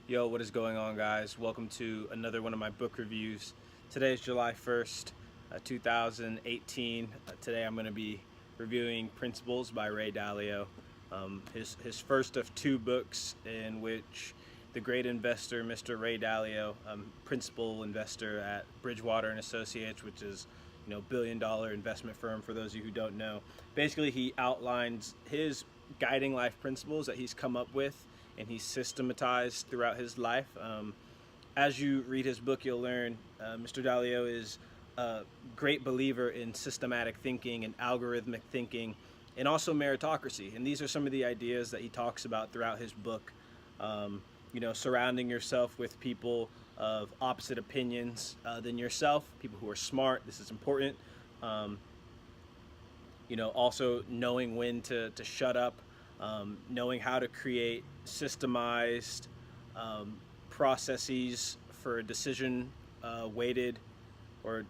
Yo, what is going on, guys? Welcome to another one of my book reviews. Today is July 1st, 2018. Today I'm going to be reviewing Principles by Ray Dalio, his first of two books in which the great investor, Mr. Ray Dalio, principal investor at Bridgewater and Associates, which is billion-dollar investment firm for those of you who don't know. Basically, he outlines his guiding life principles that he's come up with and he's systematized throughout his life. As you read his book, you'll learn Mr. Dalio is a great believer in systematic thinking and algorithmic thinking and also meritocracy. And these are some of the ideas that he talks about throughout his book. Surrounding yourself with people of opposite opinions than yourself, people who are smart. This is important. Also knowing when to shut up, knowing how to create systemized processes for decision weighted or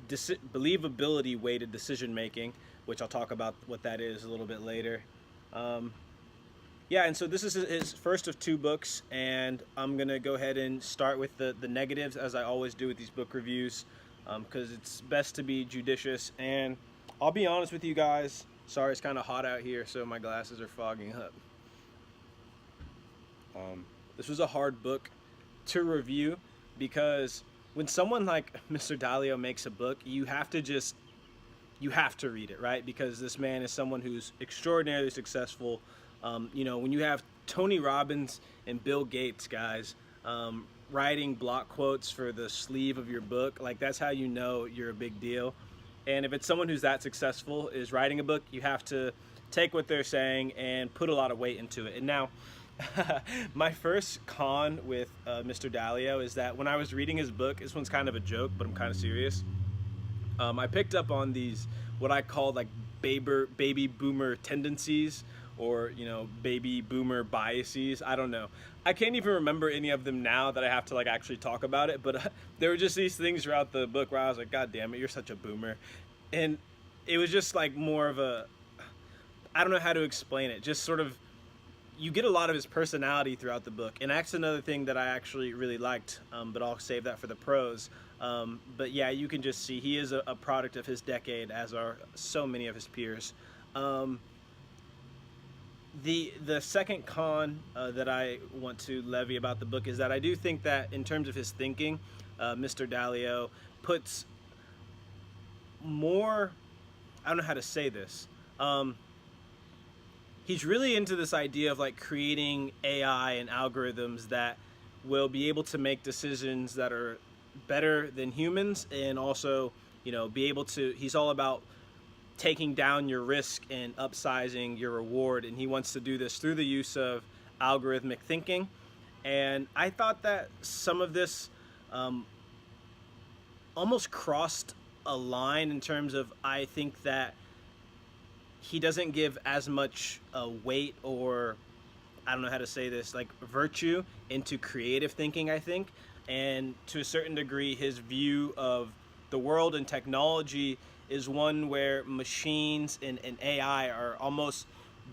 believability weighted decision making, which I'll talk about what that is a little bit later. And so this is his first of two books, and I'm going to go ahead and start with the negatives, as I always do with these book reviews, because it's best to be judicious. And I'll be honest with you guys, sorry it's kind of hot out here, so my glasses are fogging up. This was a hard book to review because when someone like Mr. Dalio makes a book, you have to read it, right? Because this man is someone who's extraordinarily successful. When you have Tony Robbins and Bill Gates, guys, writing block quotes for the sleeve of your book, like that's how you know you're a big deal. And if it's someone who's that successful is writing a book, you have to take what they're saying and put a lot of weight into it. And now, my first con with Mr. Dalio is that when I was reading his book, this one's kind of a joke, but I'm kind of serious. I picked up on these, what I call like baby boomer tendencies, or baby boomer biases. I don't know. I can't even remember any of them now that I have to like actually talk about it, but there were just these things throughout the book where I was like, God damn it, you're such a boomer. And it was just like more of a, I don't know how to explain it, just sort of, you get a lot of his personality throughout the book, and that's another thing that I actually really liked, but I'll save that for the pros. But yeah, you can just see he is a product of his decade, as are so many of his peers. The second con that I want to levy about the book is that I do think that in terms of his thinking, Mr. Dalio puts more, I don't know how to say this, he's really into this idea of like creating AI and algorithms that will be able to make decisions that are better than humans, and also be able to, he's all about taking down your risk and upsizing your reward, and he wants to do this through the use of algorithmic thinking. And I thought that some of this almost crossed a line in terms of, I think that he doesn't give as much weight, or I don't know how to say this, like virtue into creative thinking, I think. And to a certain degree, his view of the world and technology is one where machines and AI are almost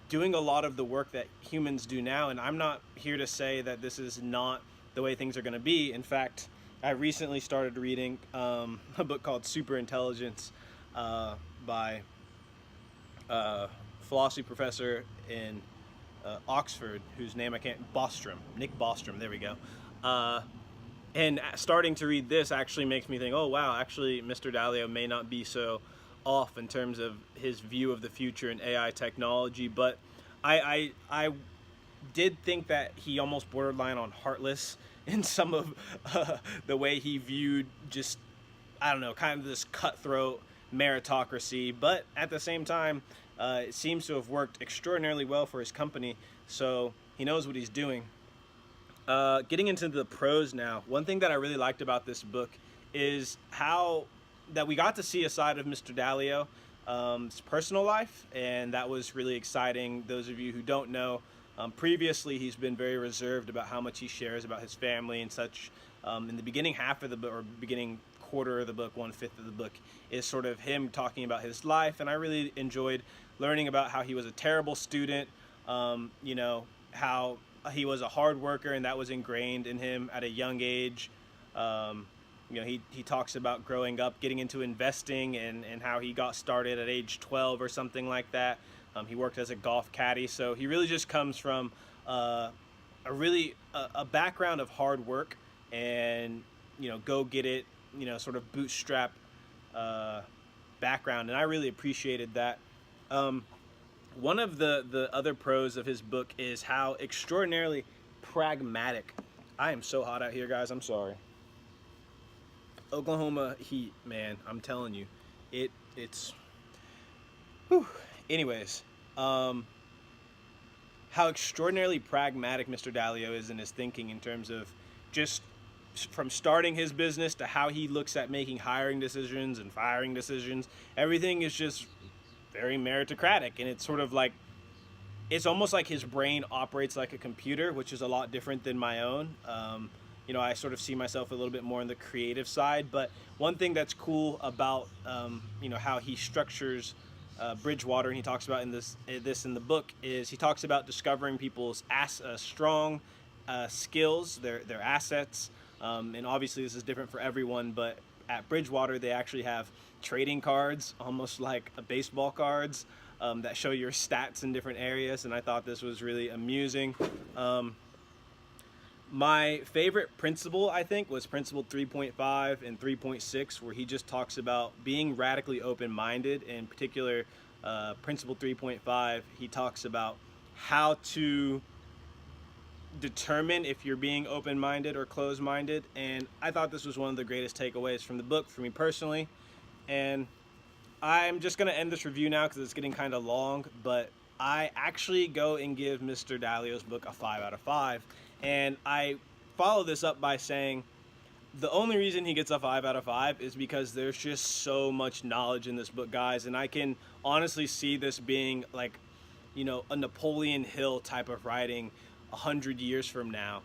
doing a lot of the work that humans do now. And I'm not here to say that this is not the way things are going to be. In fact, I recently started reading a book called Super Intelligence by philosophy professor in Oxford, whose name I can't, Nick Bostrom, there we go. And starting to read this actually makes me think, oh wow, actually Mr. Dalio may not be so off in terms of his view of the future in AI technology, but I did think that he almost borderline on heartless in some of the way he viewed just, I don't know, kind of this cutthroat meritocracy, but at the same time, it seems to have worked extraordinarily well for his company, so he knows what he's doing. Getting into the pros now, one thing that I really liked about this book is how that we got to see a side of Mr. Dalio's personal life, and that was really exciting. Those of you who don't know, previously he's been very reserved about how much he shares about his family and such. In the beginning half of the book, or beginning quarter of the book, 1/5 of the book, is sort of him talking about his life, and I really enjoyed learning about how he was a terrible student, how he was a hard worker, and that was ingrained in him at a young age. Um, he talks about growing up, getting into investing, and how he got started at age 12 or something like that. He worked as a golf caddy, so he really just comes from a background of hard work and go get it, sort of bootstrap uh, background, and I really appreciated that. Um, One of the other pros of his book is how extraordinarily pragmatic. I am so hot out here, guys. I'm sorry. Oklahoma heat, man. I'm telling you, it's. Whew. Anyways, um, how extraordinarily pragmatic Mr. Dalio is in his thinking in terms of just from starting his business to how he looks at making hiring decisions and firing decisions. Everything is just very meritocratic, and it's sort of like it's almost like his brain operates like a computer, which is a lot different than my own. I sort of see myself a little bit more on the creative side, but one thing that's cool about how he structures Bridgewater, and he talks about in this in the book, is he talks about discovering people's strong skills, their assets, and obviously this is different for everyone, but at Bridgewater they actually have trading cards, almost like baseball cards, that show your stats in different areas, and I thought this was really amusing. My favorite principle, I think, was principle 3.5 and 3.6, where he just talks about being radically open-minded. In particular, principle 3.5, he talks about how to determine if you're being open-minded or closed-minded, and I thought this was one of the greatest takeaways from the book for me personally. And I'm just going to end this review now because it's getting kind of long, but I actually go and give Mr. Dalio's book a 5 out of 5. And I follow this up by saying the only reason he gets a 5 out of 5 is because there's just so much knowledge in this book, guys. And I can honestly see this being like, a Napoleon Hill type of writing 100 years from now.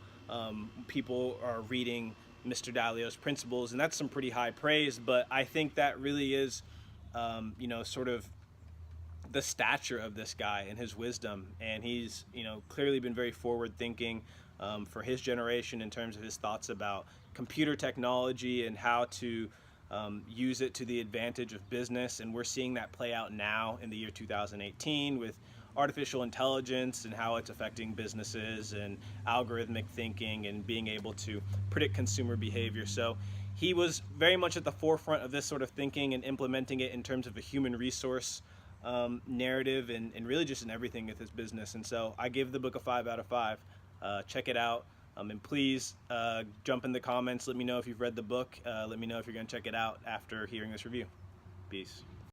People are reading Mr. Dalio's principles, and that's some pretty high praise, but I think that really is, sort of the stature of this guy and his wisdom. And he's, clearly been very forward thinking for his generation in terms of his thoughts about computer technology and how to use it to the advantage of business. And we're seeing that play out now in the year 2018 with artificial intelligence and how it's affecting businesses and algorithmic thinking and being able to predict consumer behavior. So he was very much at the forefront of this sort of thinking and implementing it in terms of a human resource narrative and really just in everything with his business. And so I give the book a 5 out of 5. Check it out. And please jump in the comments. Let me know if you've read the book. Let me know if you're going to check it out after hearing this review. Peace.